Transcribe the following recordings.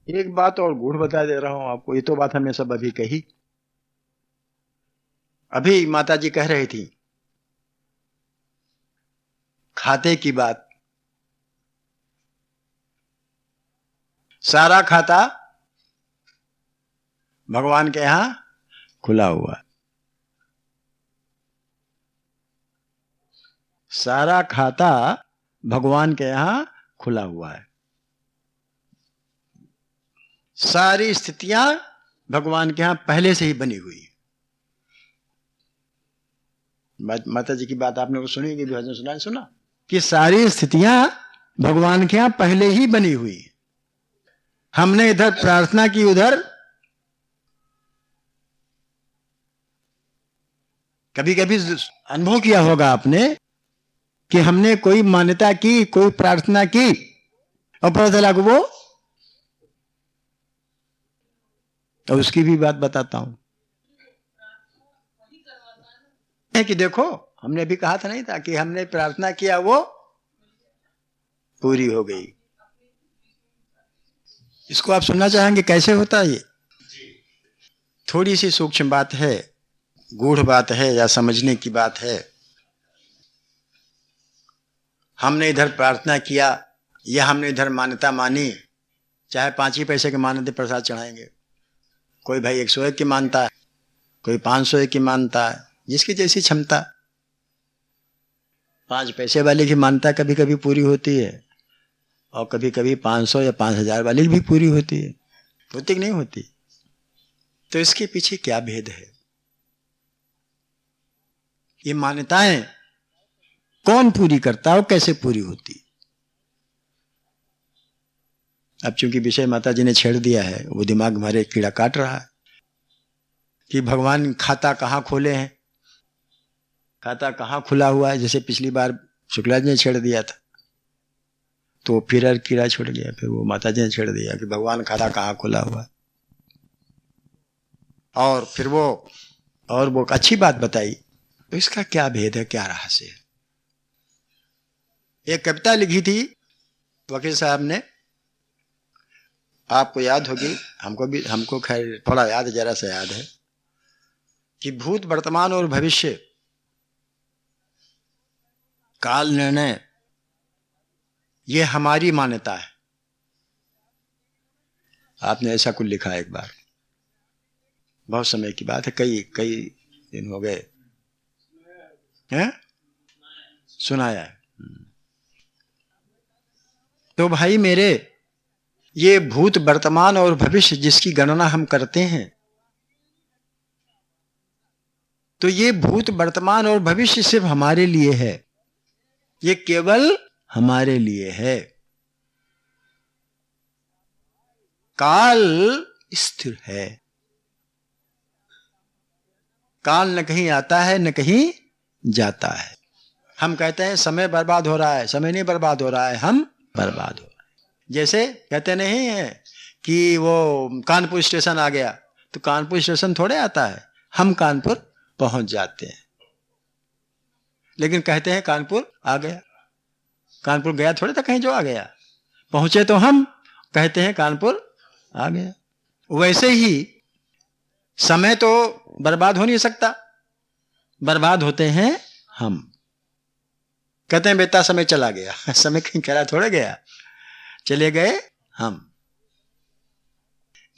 एक बात और गूढ़ बता दे रहा हूं आपको। ये तो बात हमने सब अभी कही। अभी माता जी कह रही थी खाते की बात। सारा खाता भगवान के यहां खुला हुआ। सारा खाता भगवान के यहां खुला हुआ है। सारी स्थितियां भगवान के यहां पहले से ही बनी हुई है। माता जी की बात आपने को सुनी कि भजन सुना कि सारी स्थितियां भगवान के यहां पहले ही बनी हुई है। हमने इधर प्रार्थना की, उधर कभी कभी अनुभव किया होगा आपने कि हमने कोई मान्यता की, कोई प्रार्थना की और पता चला कि वो, तो उसकी भी बात बताता हूं कि देखो हमने अभी कहा था नहीं था कि हमने प्रार्थना किया वो पूरी हो गई। इसको आप सुनना चाहेंगे कैसे होता है ये? थोड़ी सी सूक्ष्म बात है, गूढ़ बात है या समझने की बात है। हमने इधर प्रार्थना किया या हमने इधर मान्यता मानी, चाहे 5 ही पैसे के मान्यता प्रसाद चढ़ाएंगे। कोई भाई 101 की मानता है, कोई 501 की मानता है, जिसकी जैसी क्षमता। 5 पैसे वाले की मान्यता कभी कभी पूरी होती है और कभी कभी 500 या 5000 वाली भी पूरी होती है। होती कि नहीं होती? तो इसके पीछे क्या भेद है? ये मान्यताएं कौन पूरी करता है और कैसे पूरी होती? अब चूंकि विषय माता जी ने छेड़ दिया है, वो दिमाग हमारे कीड़ा काट रहा है कि भगवान खाता कहां खोले हैं, खाता कहां खुला हुआ है। जैसे पिछली बार शुक्ला जी ने छेड़ दिया था, तो फिर कीड़ा छुड़ गया। फिर वो माता जी ने छेड़ दिया कि भगवान खाता कहां खुला हुआ है। और फिर वो अच्छी बात बताई। तो इसका क्या भेद है, क्या रहस्य है? एक कविता लिखी थी वकील साहब ने, आपको याद होगी, हमको खैर थोड़ा याद, जरा सा याद है कि भूत वर्तमान और भविष्य काल निर्णय ये हमारी मान्यता है। आपने ऐसा कुछ लिखा एक बार, बहुत समय की बात है, कई दिन हो गए हैं, सुनाया है। तो भाई मेरे, ये भूत वर्तमान और भविष्य जिसकी गणना हम करते हैं, तो ये भूत वर्तमान और भविष्य सिर्फ हमारे लिए है। ये केवल हमारे लिए है। काल स्थिर है। काल न कहीं आता है न कहीं जाता है। हम कहते हैं समय बर्बाद हो रहा है, समय नहीं बर्बाद हो रहा है, हम बर्बाद हो रहे हैं। जैसे कहते नहीं है कि वो कानपुर स्टेशन आ गया, तो कानपुर स्टेशन थोड़े आता है, हम कानपुर पहुंच जाते हैं। लेकिन कहते हैं कानपुर आ गया। कानपुर गया थोड़े था कहीं जो आ गया, पहुंचे तो हम कहते हैं कानपुर आ गया। वैसे ही समय तो बर्बाद हो नहीं सकता, बर्बाद होते हैं हम। कहते हैं बेटा समय चला गया, समय कहीं चला थोड़े गया, चले गए हम।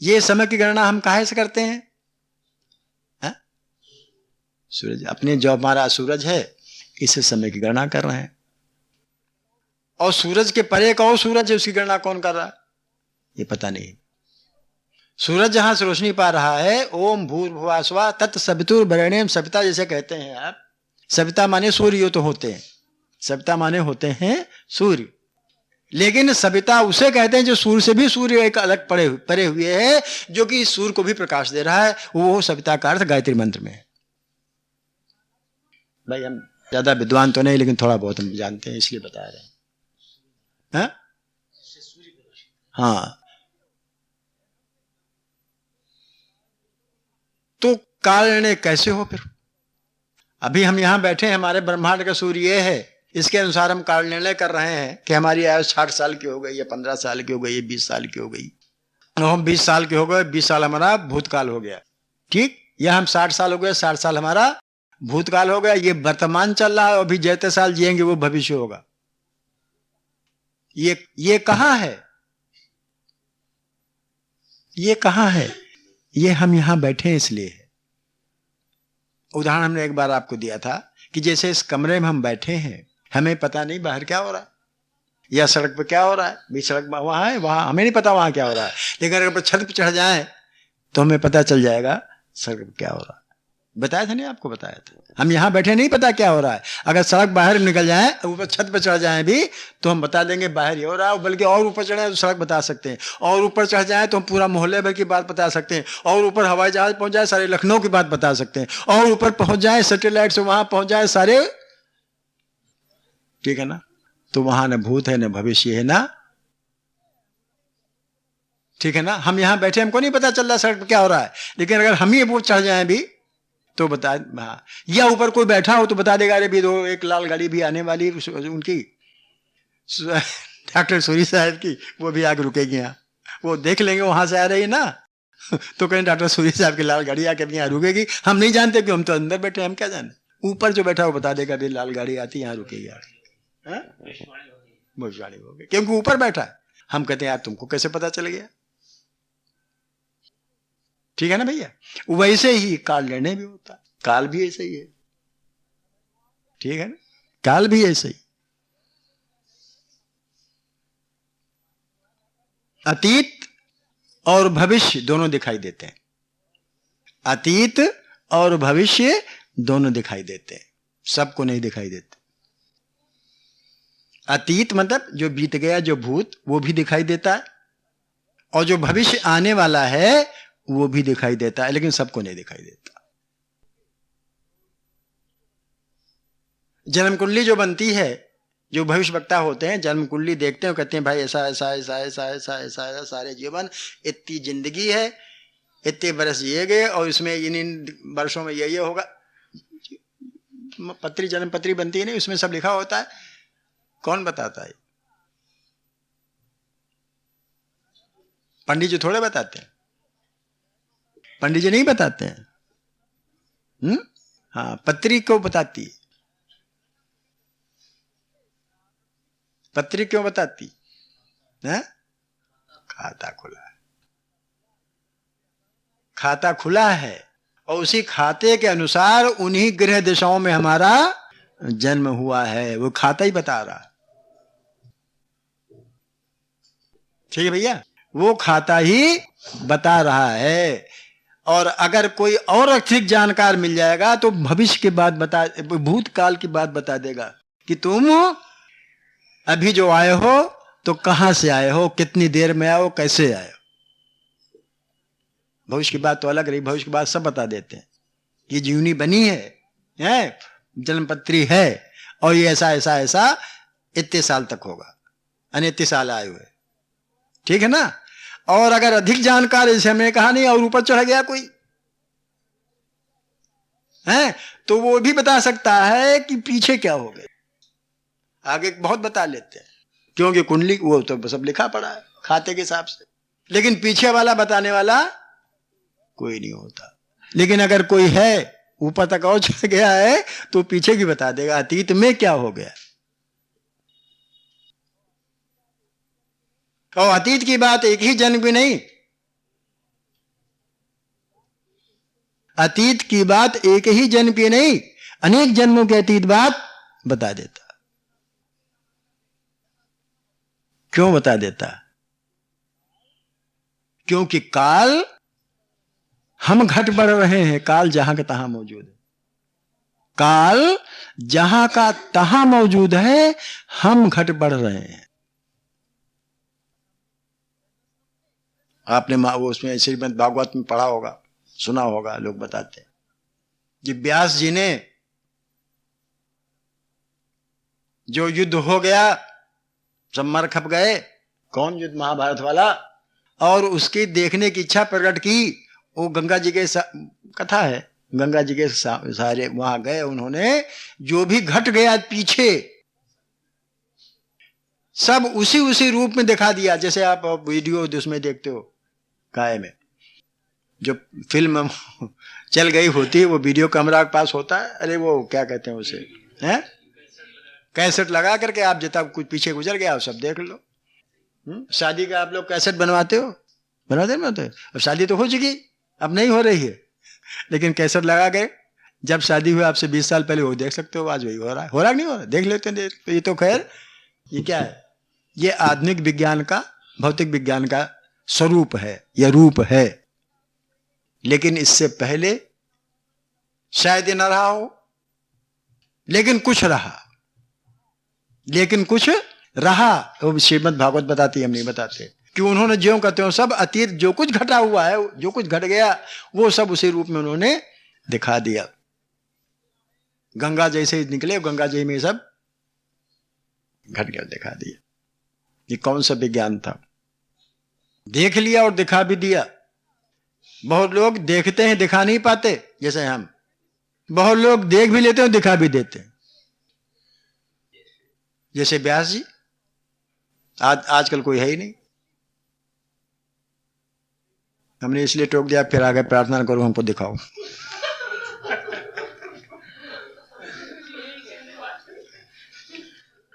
ये समय की गणना हम काहे से करते हैं? सूरज, अपने जो हमारा सूरज है, इस समय की गणना कर रहे हैं। और सूरज के परे एक और सूरज है, उसकी गणना कौन कर रहा है ये पता नहीं। सूरज जहां से रोशनी पा रहा है, ओम भूर्भुवः स्वः तत्सवितुर्वरेण्यं सविता जैसे कहते हैं आप। सविता माने सूर्य तो होते हैं, सविता माने होते हैं सूर्य। लेकिन सविता उसे कहते हैं जो सूर्य से भी सूर्य एक अलग परे हुए है, जो कि सूर्य को भी प्रकाश दे रहा है। वो सविता का अर्थ गायत्री मंत्र में है। भाई हम ज्यादा विद्वान तो नहीं, लेकिन थोड़ा बहुत हम जानते हैं, इसलिए बता रहे हैं। हाँ, तो काल निर्णय कैसे हो फिर? अभी हम यहां बैठे हैं, हमारे ब्रह्मांड का सूर्य ये है, इसके अनुसार हम काल निर्णय कर रहे हैं कि हमारी आयु 60 साल की हो गई, या 15 साल की हो गई, या 20 साल की हो गई। हम 20 साल के हो गए, 20 साल हमारा भूतकाल हो गया, ठीक। या हम 60 साल हो गए, 60 साल हमारा भूतकाल हो गया। ये वर्तमान चल रहा है, अभी जैसे साल जिएंगे वो भविष्य होगा। ये कहाँ है? ये कहाँ है? ये हम यहां बैठे हैं इसलिए है। उदाहरण हमने एक बार आपको दिया था कि जैसे इस कमरे में हम बैठे हैं, हमें पता नहीं बाहर क्या हो रहा है या सड़क पर क्या हो रहा है। भी सड़क वहां है, वहां हमें नहीं पता वहां क्या हो रहा है, लेकिन अगर छत पर चढ़ जाए तो हमें पता चल जाएगा सड़क पर क्या हो रहा है। बताया था नहीं आपको? बताया था। हम यहाँ बैठे नहीं पता क्या हो रहा है, अगर सड़क बाहर निकल जाए, ऊपर छत पर चढ़ जाए भी तो हम बता देंगे बाहर ये हो रहा है। बल्कि और ऊपर चढ़े तो सड़क बता सकते हैं, और ऊपर चढ़ जाए तो हम पूरा मोहल्ले भर की बात बता सकते हैं, और ऊपर हवाई जहाज पहुंच जाए सारे लखनऊ की बात बता सकते हैं, और ऊपर पहुंच जाए सैटेलाइट से वहां पहुंच जाए सारे, ठीक है ना। तो वहां न भूत है न भविष्य है ना, ठीक है ना। हम यहाँ बैठे, हमको नहीं पता चल रहा सड़क पर क्या हो रहा है, लेकिन अगर हम ही वो चढ़ जाए भी तो बता, हाँ। या ऊपर कोई बैठा हो तो बता देगा, अरे भी दो एक लाल गाड़ी भी आने वाली उनकी, डॉक्टर सूरी साहब की, वो भी आगे रुकेगी यहाँ, वो देख लेंगे वहां से आ रही है ना तो कहें डॉक्टर सूरी साहब की लाल गाड़ी आके यहाँ रुकेगी। हम नहीं जानते कि हम तो अंदर बैठे, हम क्या जाने। ऊपर जो बैठा वो बता देगा भी लाल गाड़ी आती यहाँ रुकेगी, भविष्यवाणी होगी, क्योंकि ऊपर बैठा है। हम कहते हैं यार तुमको कैसे पता चल गया? ठीक है ना भैया। वैसे ही काल निर्णय भी होता है, काल भी ऐसे ही है, ठीक है ना। काल भी ऐसे ही, अतीत और भविष्य दोनों दिखाई देते हैं। अतीत और भविष्य दोनों दिखाई देते हैं, सबको नहीं दिखाई देते। अतीत मतलब जो बीत गया, जो भूत, वो भी दिखाई देता है, और जो भविष्य आने वाला है वो भी दिखाई देता है, लेकिन सबको नहीं दिखाई देता। जन्म कुंडली जो बनती है, जो भविष्य वक्ता होते हैं जन्म कुंडली देखते हैं, कहते हैं भाई ऐसा ऐसा ऐसा ऐसा ऐसा ऐसा ऐसा सारे जीवन, इतनी जिंदगी है, इतने बरस जिए गए, और इसमें इन वर्षों में ये होगा। पत्री, जन्म पत्री बनती है नहीं, उसमें सब लिखा होता है। कौन बताता है? पंडित जी थोड़े बताते हैं, पंडित जी नहीं बताते हैं। हाँ, पत्री क्यों बताती है? पत्री क्यों बताती है? खाता खुला है, खाता खुला है, और उसी खाते के अनुसार उन्हीं ग्रह दिशाओं में हमारा जन्म हुआ है, वो खाता ही बता रहा है। ठीक है भैया, वो खाता ही बता रहा है। और अगर कोई और अधिक जानकार मिल जाएगा तो भविष्य की बात बता, भूतकाल की बात बता देगा कि तुम अभी जो आए हो तो कहां से आए हो, कितनी देर में आए हो, कैसे आए हो। भविष्य की बात तो अलग रही, भविष्य की बात सब बता देते हैं। ये जीवनी बनी है, जन्मपत्री है, और ये ऐसा ऐसा ऐसा इतने साल तक होगा, इतने साल आए हुए, ठीक है ना। और अगर अधिक जानकार, जैसे हमने कहा नहीं, और ऊपर चढ़ गया कोई है, तो वो भी बता सकता है कि पीछे क्या हो गया, आगे बहुत बता लेते हैं, क्योंकि कुंडली वो तो सब लिखा पड़ा है खाते के हिसाब से। लेकिन पीछे वाला बताने वाला कोई नहीं होता। लेकिन अगर कोई है ऊपर तक और चढ़ गया है तो पीछे भी बता देगा अतीत में क्या हो गया। और अतीत की बात एक ही जन्म की नहीं, अतीत की बात एक ही जन्म की नहीं, अनेक जन्मों की अतीत बात बता देता। क्यों बता देता? क्योंकि काल, हम घट बढ़ रहे हैं, काल जहां का तहां मौजूद है। काल जहां का तहां मौजूद है, हम घट बढ़ रहे हैं। आपने वो उसमें श्रीमद् भागवत में पढ़ा होगा, सुना होगा, लोग बताते हैं कि व्यास जी ने जो युद्ध हो गया, सब मर खप गए, कौन युद्ध? महाभारत वाला। और उसकी देखने की इच्छा प्रकट की, वो गंगा जी के कथा है, गंगा जी के सारे वहां गए, उन्होंने जो भी घट गया पीछे सब उसी रूप में दिखा दिया, जैसे आप वीडियो उसमें देखते हो, काय में जो फिल्म चल गई होती है वो वीडियो कैमरा के पास होता है, अरे वो क्या कहते हैं उसे, हैं कैसेट लगा करके आप जितना कुछ पीछे गुजर गया आप सब देख लो। शादी का आप लोग कैसेट बनवाते हो, बनाते हो। अब शादी तो हो चुकी, अब नहीं हो रही है, लेकिन कैसेट लगा के जब शादी हुई आपसे 20 साल पहले वो देख सकते हो, आज वही हो रहा है, नहीं हो रहा, देख लेते हैं। तो ये तो खैर ये क्या है, ये आधुनिक विज्ञान का, भौतिक विज्ञान का स्वरूप है या रूप है। लेकिन इससे पहले शायद ये न रहा हो, लेकिन कुछ रहा, वो श्रीमद् भागवत बताती है, हम नहीं बताते, कि उन्होंने ज्यों का त्यों सब अतीत जो कुछ घटा हुआ है, जो कुछ घट गया, वो सब उसी रूप में उन्होंने दिखा दिया। गंगा जैसे निकले, गंगा जी में सब घट गया, दिखा दिया। ये कौन सा विज्ञान था, देख लिया और दिखा भी दिया। बहुत लोग देखते हैं, दिखा नहीं पाते, जैसे हम, बहुत लोग देख भी लेते हैं, दिखा भी देते हैं, जैसे व्यास जी। आजकल कोई है ही नहीं, हमने इसलिए टोक दिया, फिर आगे प्रार्थना करो हमको दिखाओ।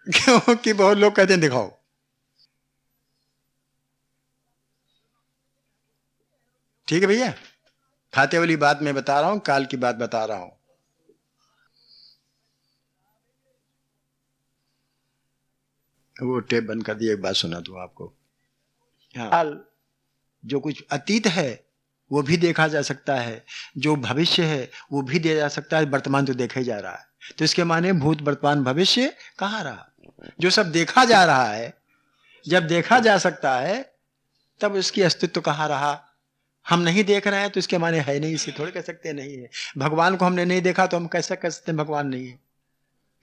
क्योंकि बहुत लोग कहते हैं दिखाओ। ठीक है भैया, खाते वाली बात मैं बता रहा हूं, काल की बात बता रहा हूं। वो टेप बंद कर दिया, एक बात सुना दूं आपको। हाँ, जो कुछ अतीत है वो भी देखा जा सकता है, जो भविष्य है वो भी देखा जा सकता है, वर्तमान तो देखा ही जा रहा है। तो इसके माने भूत वर्तमान भविष्य कहाँ रहा? जो सब देखा जा रहा है, जब देखा जा सकता है तब उसकी अस्तित्व कहाँ रहा? हम नहीं देख रहे हैं तो इसके माने है नहीं, इसे थोड़े कह सकते हैं नहीं है। भगवान को हमने नहीं देखा तो हम कैसे कह सकते हैं भगवान नहीं है?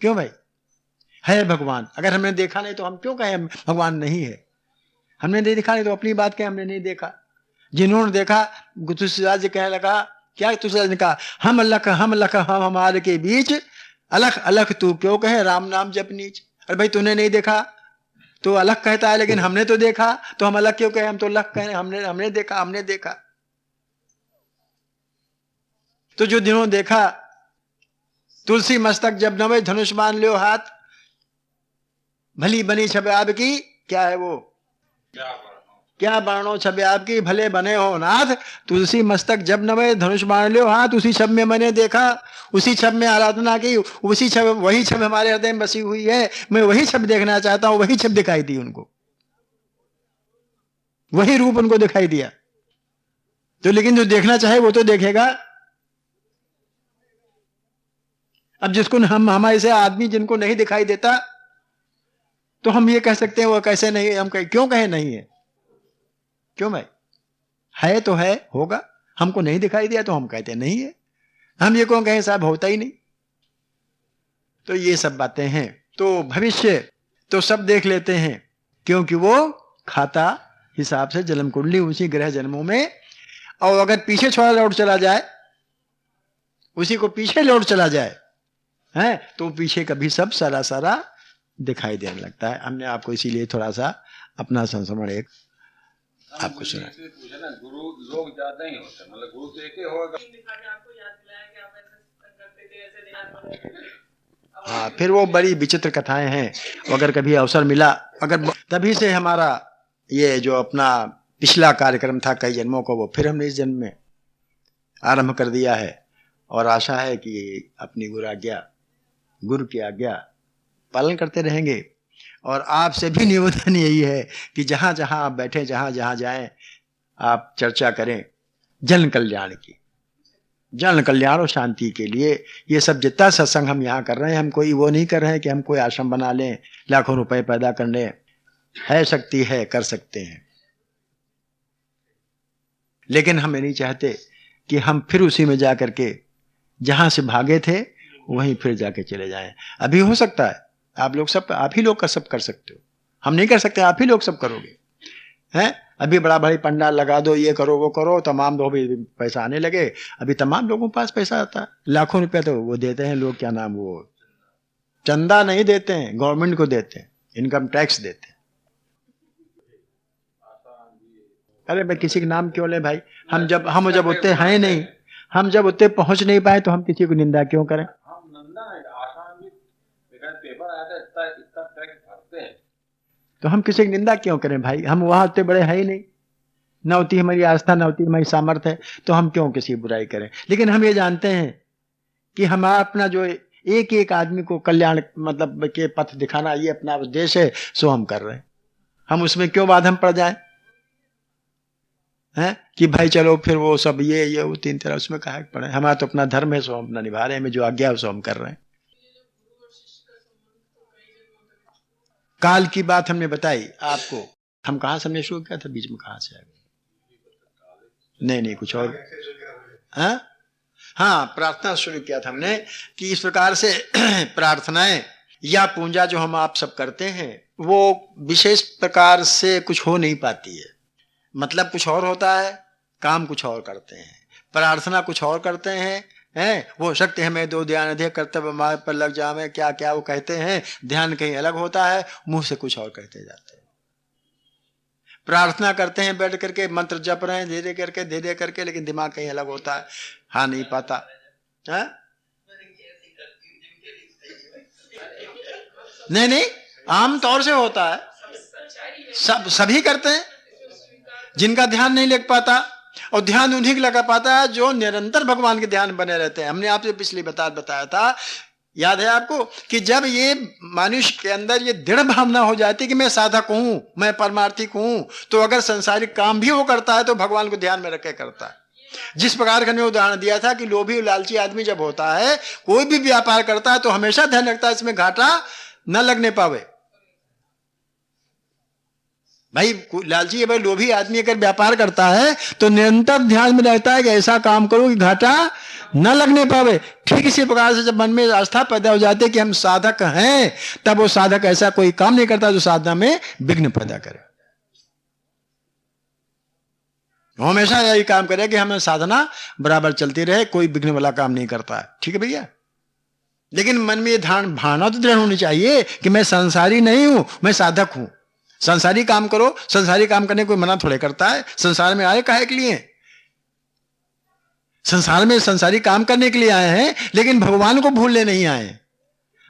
क्यों भाई, है भगवान। अगर हमने देखा नहीं तो हम क्यों कहें भगवान नहीं है? हमने नहीं देखा नहीं तो अपनी बात कहें हमने नहीं देखा। जिन्होंने देखा, तुलसीदास जी कहने लगा, क्या तुलसीदास ने कहा, हम अलग हम हमारे के बीच, अलग अलग तू क्यों कहे, राम नाम जप नीच। अरे भाई तूने नहीं देखा तो अलग कहता है, लेकिन हमने तो देखा, तो हम अलग क्यों कहे? हम तो अलग कहें, हमने देखा। तो जो जिन्होंने देखा, तुलसी मस्तक जब नवे धनुष मान लियो हाथ, भली बनी छबे आपकी, क्या है वो, क्या बाणो छबे आपकी, भले बने हो नाथ। तुलसी मस्तक जब नवे धनुष मान लियो हाथ, उसी छब में मैंने देखा, उसी छब में आराधना की, उसी छब, वही छब हमारे हृदय में बसी हुई है। मैं वही छब देखना चाहता हूं, वही छब दिखाई दी उनको, वही रूप उनको दिखाई दिया। तो लेकिन जो देखना चाहे वो तो देखेगा। अब जिसको हमारे से आदमी जिनको नहीं दिखाई देता, तो हम ये कह सकते हैं वो कैसे नहीं है? हम क्यों कहे नहीं है? क्यों भाई, है तो है, होगा। हमको नहीं दिखाई दिया तो हम कहते नहीं है। हम ये क्यों कहें साहब होता ही नहीं? तो ये सब बातें हैं। तो भविष्य तो सब देख लेते हैं, क्योंकि वो खाता हिसाब से जन्म कुंडली उसी ग्रह जन्मों में, और अगर पीछे छोड़ा लौट चला जाए, उसी को पीछे लौट चला जाए है, तो पीछे कभी सब सारा दिखाई देने लगता है। हमने आपको इसीलिए थोड़ा सा अपना संस्मरण एक आपको सुना। गुरु लोग ज्यादा ही होते, मतलब गुरु तो एक ही होगा। हाँ, फिर वो बड़ी विचित्र कथाएं हैं। अगर कभी अवसर मिला, अगर तभी से हमारा ये जो अपना पिछला कार्यक्रम था कई जन्मों को, वो फिर हमने इस जन्म में आरंभ कर दिया है। और आशा है कि अपनी गुरु की आज्ञा पालन करते रहेंगे। और आपसे भी निवेदन यही है कि जहां जहां आप बैठे, जहां जहां जाएं, आप चर्चा करें जन कल्याण की, जन कल्याण और शांति के लिए। ये सब जितना सत्संग हम यहाँ कर रहे हैं, हम कोई वो नहीं कर रहे हैं कि हम कोई आश्रम बना लें, लाखों रुपए पैदा कर लें। है शक्ति है, कर सकते हैं, लेकिन हम नहीं चाहते कि हम फिर उसी में जा करके जहां से भागे थे वहीं फिर जाके चले जाएं। अभी हो सकता है आप ही लोग सब कर सकते हो, हम नहीं कर सकते, आप ही लोग सब करोगे हैं। अभी बड़ा भारी पंडाल लगा दो, ये करो वो करो, तमाम लोग भी पैसा आने लगे। अभी तमाम लोगों के पास पैसा आता है, लाखों रुपया तो वो देते हैं लोग, क्या नाम, वो चंदा नहीं देते हैं, गवर्नमेंट को देते हैं, इनकम टैक्स देते हैं। अरे मैं किसी का नाम क्यों ले भाई? हम जब उतने हैं नहीं, हम जब उतने पहुंच नहीं पाए तो हम किसी को निंदा क्यों करें? हम नंदा आसाम में पेपर आया था, इतना इतना टैक्स भरते हैं तो हम किसी की निंदा क्यों करें भाई? हम वहां उतने बड़े हैं ही नहीं, न होती हमारी आस्था, न होती हमारी सामर्थ्य है, तो हम क्यों किसी की बुराई करें? लेकिन हम ये जानते हैं कि हमारा अपना जो एक एक आदमी को कल्याण मतलब के पथ दिखाना ये अपना उद्देश्य है, सो हम कर रहे हैं। हम उसमें क्यों बाधम पड़ जाए हैं कि भाई चलो फिर वो सब ये वो तीन तरह, उसमें कहा पड़े? हमारा तो अपना धर्म है, सो हम अपना निभा रहे हैं, जो आज्ञा है सो हम कर रहे हैं। काल की बात हमने बताई आपको। हम कहाँ समझे शुरू किया था, बीच में कहाँ से आ गए? नहीं कुछ और। हाँ, प्रार्थना शुरू किया था हमने कि इस प्रकार से प्रार्थनाएं या पूजा जो हम आप सब करते हैं वो विशेष प्रकार से कुछ हो नहीं पाती है। मतलब कुछ और होता है, काम कुछ और करते हैं, प्रार्थना कुछ और करते हैं वो शक्ति हमें दो ध्यान अधिक कर्तव्य मार्ग पर लग जावे, क्या क्या वो कहते हैं, ध्यान कहीं अलग होता है, मुंह से कुछ और कहते जाते हैं। प्रार्थना करते हैं बैठ करके, मंत्र जप रहे हैं धीरे करके, लेकिन दिमाग कहीं अलग होता है, हाँ नहीं पाता है? नहीं आमतौर से होता है, सभी करते हैं। जिनका ध्यान नहीं लग पाता, और ध्यान उन्हीं को लगा पाता है जो निरंतर भगवान के ध्यान बने रहते हैं। हमने आपसे पिछली बताया था, याद है आपको, कि जब ये मनुष्य के अंदर ये दृढ़ भावना हो जाती कि मैं साधक हूं, मैं परमार्थिक हूं, तो अगर संसारिक काम भी वो करता है तो भगवान को ध्यान में रख के करता है। जिस प्रकार का उदाहरण दिया था कि लोभी और लालची आदमी जब होता है, कोई भी व्यापार करता है तो हमेशा ध्यान रखता है इसमें घाटा न लगने पावे। भाई लालची भाई लोभी आदमी अगर व्यापार करता है तो निरंतर ध्यान में रहता है कि ऐसा काम करो कि घाटा न लगने पावे। ठीक इसी प्रकार से जब मन में आस्था पैदा हो जाती है कि हम साधक हैं, तब वो साधक ऐसा कोई काम नहीं करता जो साधना में विघ्न पैदा करे। हमेशा यही काम करे कि हमें साधना बराबर चलती रहे, कोई विघ्न वाला काम नहीं करता है। ठीक है भैया? लेकिन मन में ये भावना तो दृढ़ होनी चाहिए कि मैं संसारी नहीं हूं, मैं साधक हूं। संसारी काम करो, संसारी काम करने कोई मना थोड़े करता है। संसार में आए काहे के लिए? संसार में संसारी काम करने के लिए आए हैं, लेकिन भगवान को भूलने नहीं आए।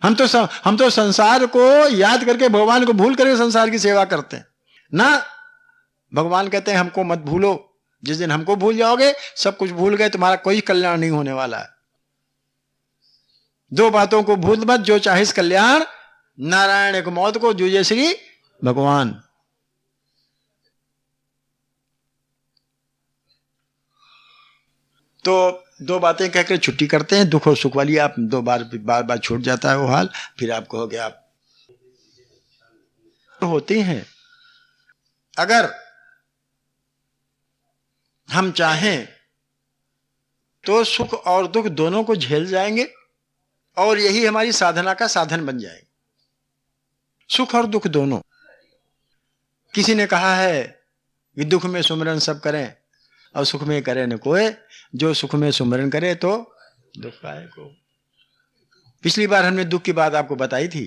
हम तो संसार को याद करके भगवान को भूल करके संसार की सेवा करते हैं ना। भगवान कहते हैं हमको मत भूलो, जिस दिन हमको भूल जाओगे सब कुछ भूल गए, तुम्हारा कोई कल्याण नहीं होने वाला है। दो बातों को भूल मत, जो चाहे कल्याण, नारायण एक मौत को, जूझे श्री भगवान। तो दो बातें कहकर छुट्टी करते हैं, दुख और सुख वाली। आप दो बार छूट जाता है वो हाल, फिर आपको हो गया। आप तो होते हैं, अगर हम चाहें तो सुख और दुख दोनों को झेल जाएंगे, और यही हमारी साधना का साधन बन जाएगा। सुख और दुख दोनों। किसी ने कहा है कि दुख में सुमरन सब करें और सुख में करे न कोई, जो सुख में सुमरन करे तो दुख पाए को। पिछली बार हमने दुख की बात आपको बताई थी।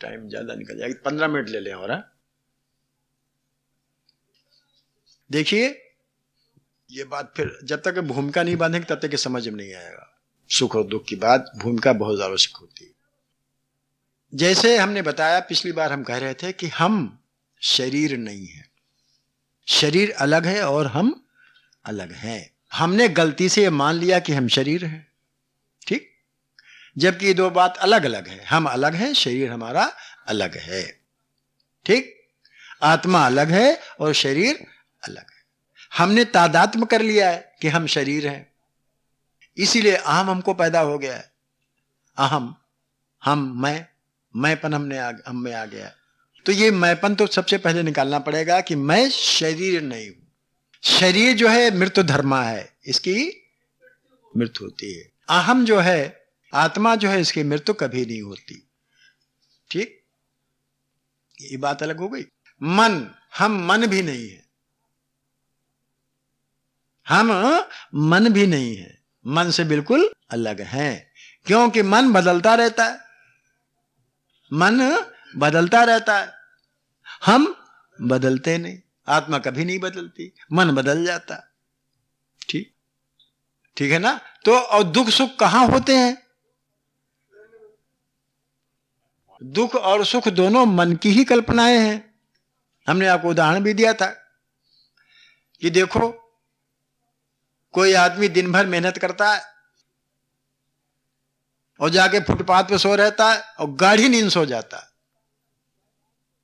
टाइम ज्यादा निकल जाएगा, 15 मिनट ले लें। और देखिए ये बात, फिर जब तक भूमिका नहीं बांधेंगे तब तक समझ में नहीं आएगा। सुख और दुख की बात, भूमिका बहुत आवश्यक होती है। जैसे हमने बताया पिछली बार, हम कह रहे थे कि हम शरीर नहीं है, शरीर अलग है और हम अलग हैं। हमने गलती से मान लिया कि हम शरीर हैं, ठीक, जबकि ये दो बात अलग अलग है। हम अलग हैं, शरीर हमारा अलग है, ठीक। आत्मा अलग है और शरीर अलग है। हमने तादात्म्य कर लिया है कि हम शरीर हैं, इसीलिए अहम हमको पैदा हो गया है। अहम, हम, मैंपन हम में आ गया। तो ये मैंपन तो सबसे पहले निकालना पड़ेगा कि मैं शरीर नहीं हूं। शरीर जो है मृत्यु धर्मा है, इसकी मृत्यु होती है। अहम जो है, आत्मा जो है, इसकी मृत्यु कभी नहीं होती, ठीक। ये बात अलग हो गई। मन, हम मन भी नहीं है, हम मन भी नहीं है, मन से बिल्कुल अलग हैं, क्योंकि मन बदलता रहता है, मन बदलता रहता है। हम बदलते नहीं, आत्मा कभी नहीं बदलती, मन बदल जाता। ठीक ठीक है ना। तो और दुख सुख कहां होते हैं? दुख और सुख दोनों मन की ही कल्पनाएं हैं। हमने आपको उदाहरण भी दिया था कि देखो, कोई आदमी दिन भर मेहनत करता है और जाके फुटपाथ पे सो रहता है और गाढ़ी नींद सो जाता है,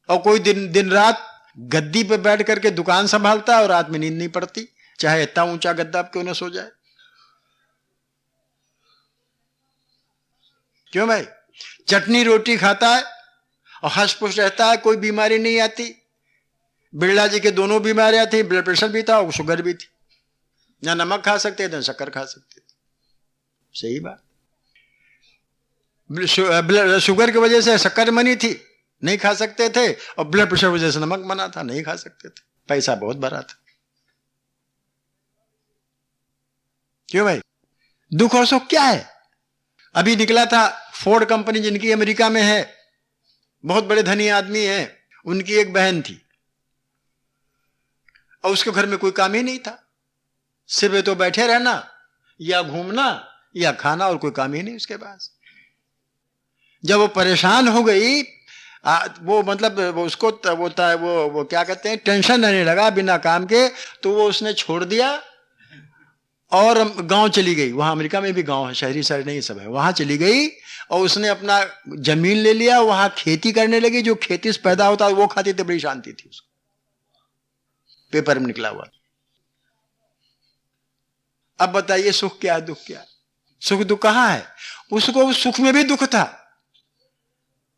और कोई दिन रात गद्दी पे बैठ करके दुकान संभालता है और रात में नींद नहीं पड़ती, चाहे इतना ऊंचा गद्दा क्यों ना सो जाए। क्यों भाई? चटनी रोटी खाता है और हंस पुष्ट रहता है, कोई बीमारी नहीं आती। बिरला जी के दोनों बीमारियां थी, ब्लड प्रेशर भी था और शुगर भी थी, ना नमक खा सकते थे ना शक्कर खा सकते थे। सही बात। शुगर की वजह से शक्कर मनी थी, नहीं खा सकते थे, और ब्लड प्रेशर की वजह से नमक मना था, नहीं खा सकते थे। पैसा बहुत भरा था। क्यों भाई? दुख और सुख क्या है? अभी निकला था फोर्ड कंपनी, जिनकी अमेरिका में है, बहुत बड़े धनी आदमी हैं, उनकी एक बहन थी और उसके घर में कोई काम ही नहीं था, सिर्फ तो बैठे रहना या घूमना या खाना, और कोई काम ही नहीं उसके पास। जब वो परेशान हो गई, वो मतलब उसको वो क्या कहते हैं, टेंशन रहने लगा बिना काम के, तो वो उसने छोड़ दिया और गांव चली गई। वहां अमेरिका में भी गांव है, शहरी शहर नहीं सब है, वहां चली गई और उसने अपना जमीन ले लिया, वहां खेती करने लगी। जो खेती से पैदा होता वो खाती थी, बड़ी शांति थी उसको। पेपर में निकला हुआ। अब बताइए सुख क्या है, दुख क्या है? सुख दुख कहां है? उसको उस सुख में भी दुख था।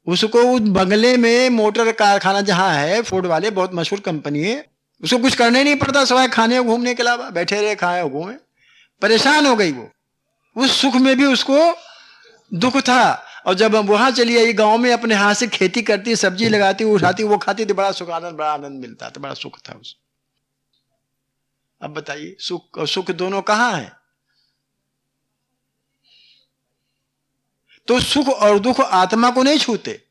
उसको उस बंगले में, मोटर कारखाना जहां है, फोर्ड वाले बहुत मशहूर कंपनी है, उसको कुछ करने नहीं पड़ता सिवाय खाने और घूमने के अलावा। बैठे रहे, खाए और घूमे। परेशान हो गई वो। उस सुख में भी उसको दुख था। और जब हम वहां चली आई, गांव में अपने हाथ से खेती करती, सब्जी लगाती, उठाती, वो खाती थी, बड़ा सुख, आनंद, बड़ा आनंद मिलता था, बड़ा सुख था उसको। अब बताइए सुख और सुख दोनों कहां हैं? तो सुख और दुख आत्मा को नहीं छूते।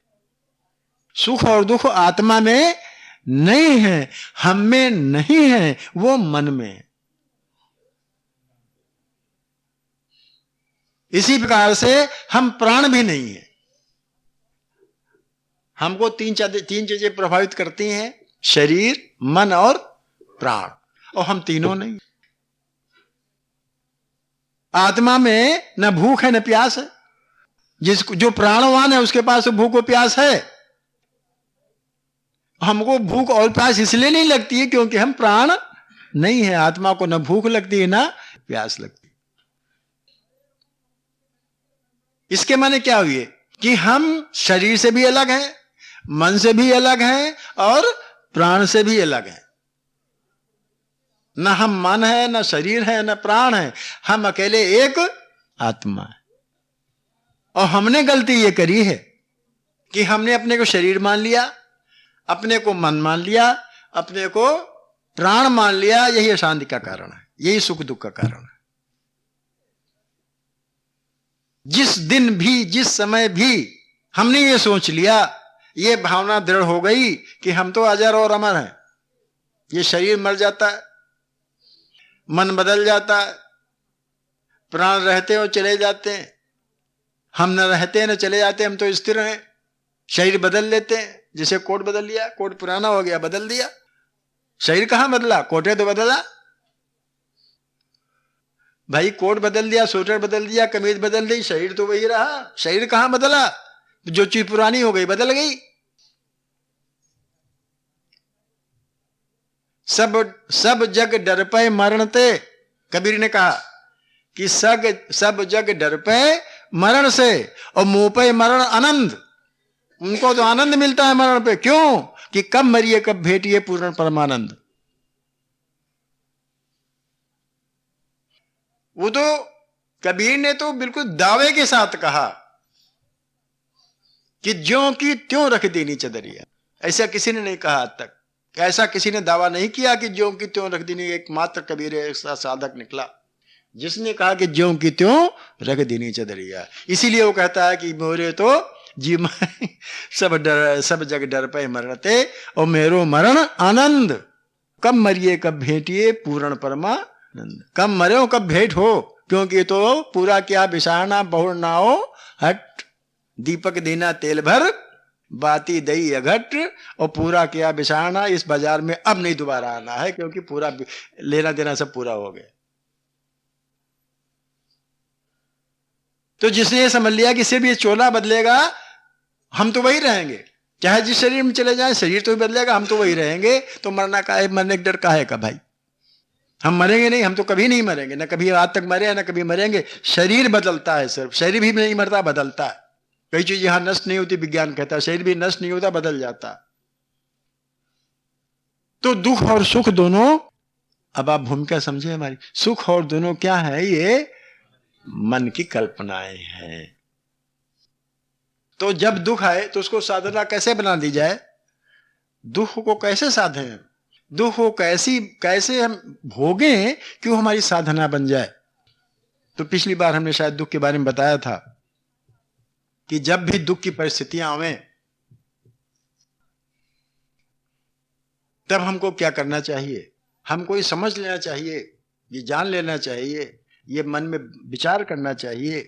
सुख और दुख आत्मा में नहीं है, हम में नहीं है, वो मन में है। इसी प्रकार से हम प्राण भी नहीं है। हमको तीन चीजें प्रभावित करती हैं, शरीर, मन और प्राण, और हम तीनों नहीं। आत्मा में न भूख है न प्यास है। जो प्राणवान है उसके पास भूख और प्यास है। हमको भूख और प्यास इसलिए नहीं लगती है क्योंकि हम प्राण नहीं है। आत्मा को न भूख लगती है ना प्यास लगती है। इसके माने क्या हुए कि हम शरीर से भी अलग हैं, मन से भी अलग हैं और प्राण से भी अलग हैं। न हम मन है, न शरीर है, न प्राण है, हम अकेले एक आत्मा है। और हमने गलती ये करी है कि हमने अपने को शरीर मान लिया, अपने को मन मान लिया, अपने को प्राण मान लिया। यही अशांति का कारण है, यही सुख दुख का कारण है। जिस दिन भी, जिस समय भी हमने ये सोच लिया, ये भावना दृढ़ हो गई कि हम तो अजर और अमर हैं, ये शरीर मर जाता है, मन बदल जाता है, प्राण रहते और चले जाते हैं, हम न रहते न चले जाते, हम तो स्थिर हैं। शरीर बदल लेते हैं, जैसे कोट बदल लिया, कोट पुराना हो गया, बदल दिया। शरीर कहां बदला? कोटे तो बदला भाई। कोट बदल दिया, स्वेटर बदल दिया, कमीज बदल दी, शरीर तो वही रहा। शरीर कहां बदला? जो चीज पुरानी हो गई बदल गई। सब जग डर पे मरण ते, कबीर ने कहा कि सब जग डर पे मरण से और मुंह पे मरण आनंद। उनको तो आनंद मिलता है मरण पे। क्यों? कि कब मरिए कब भेटिए पूर्ण परमानंद। वो तो कबीर ने तो बिल्कुल दावे के साथ कहा कि ज्यों की त्यों रख देनी चदरिया। ऐसा किसी ने नहीं कहा आज तक। ऐसा किसी ने दावा नहीं किया कि ज्यों की त्यों रख देनी। एकमात्र कबीर ऐसा साधक निकला जिसने कहा कि ज्यों की त्यों रख देनी चदरिया। इसीलिए वो कहता है कि मोरे तो जी सब जग डर पे मरते, और मेरो मरण आनंद, कब मरिए कब भेटिए पूर्ण परमानंद। कब मरे हो कब भेंट हो, क्योंकि तो पूरा क्या बिसाना बहुर नाओ हट, दीपक देना तेल भर बाती दई अघट, और पूरा क्या बिसाना, इस बाजार में अब नहीं दोबारा आना है, क्योंकि पूरा लेना देना सब पूरा हो गया। तो जिसने ये समझ लिया कि सिर्फ ये चोला बदलेगा, हम तो वही रहेंगे, चाहे जिस शरीर में चले जाए शरीर तो ही बदलेगा, हम तो वही रहेंगे, तो मरना का है, मरने का डर काहे का भाई। हम मरेंगे नहीं, हम तो कभी नहीं मरेंगे, ना कभी आज तक मरे ना कभी मरेंगे। शरीर बदलता है, सिर्फ शरीर भी नहीं मरता, बदलता है। कई चीज यहां नष्ट नहीं होती, विज्ञान कहता है शरीर भी नष्ट नहीं होता, बदल जाता। तो दुख और सुख दोनों, अब आप भूमिका समझे हमारी, सुख और दोनों क्या है, ये मन की कल्पनाएं हैं। तो जब दुख आए तो उसको साधना कैसे बना दी जाए, दुख को कैसे साधें, दुख को कैसे हम भोगें कि वो हमारी साधना बन जाए। तो पिछली बार हमने शायद दुख के बारे में बताया था कि जब भी दुख की परिस्थितियां आवे, तब हमको क्या करना चाहिए, हमको ये समझ लेना चाहिए, ये जान लेना चाहिए, ये मन में विचार करना चाहिए